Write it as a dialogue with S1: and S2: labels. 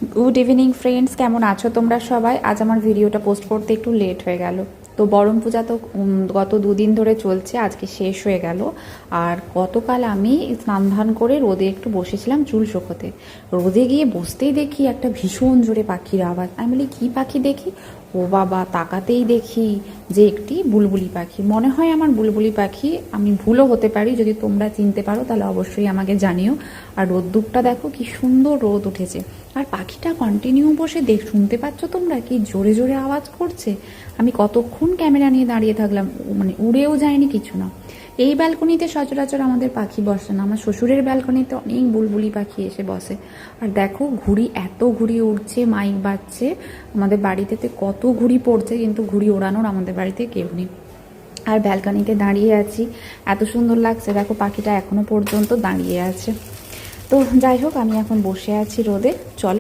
S1: Good evening friends, কেমন আছো তোমরা সবাই? আজ আমার ভিডিওটা পোস্ট করতে একটু লেট হয়ে গেল। তো বরম পূজা তো গত দুদিন ধরে চলছে, আজকে শেষ হয়ে গেল। আর গতকাল আমি স্নান ধান করে রোদে একটু বসেছিলাম চুল শুকোতে। রোদে গিয়ে বসতেই দেখি একটা ভীষণ জোরে পাখির আওয়াজ। আমি বলি কী পাখি দেখি, ও বাবা, তাকাতেই দেখি যে একটি বুলবুলি পাখি। মনে হয় আমার বুলবুলি পাখি, আমি ভুলও হতে পারি। যদি তোমরা চিনতে পারো তাহলে অবশ্যই আমাকে জানিও। আর রোদ্দুরটা দেখো কি সুন্দর রোদ উঠেছে। আর পাখিটা কন্টিনিউ বসে শুনতে পাচ্ছ তোমরা কি জোরে জোরে আওয়াজ করছে। আমি কতক্ষণ ক্যামেরা নিয়ে দাঁড়িয়ে থাকলাম, মানে উড়েও যায়নি কিছু না। এই ব্যালকনিতে সচরাচর আমাদের পাখি বসে না, আমার শ্বশুরের ব্যালকনিতে অনেক বুলবুলি পাখি এসে বসে। আর দেখো ঘুড়ি, এত ঘুড়ি উড়ছে, মাইক বাজছে। আমাদের বাড়িতে কত ঘুড়ি পড়ছে, কিন্তু ঘুড়ি ওড়ানোর আমাদের বাড়িতে কেউ নেই। আর ব্যালকনিতে দাঁড়িয়ে আছি, এত সুন্দর লাগছে। দেখো পাখিটা এখনো পর্যন্ত দাঁড়িয়ে আছে। তো যাই হোক, আমি এখন বসে আছি রোদে। চল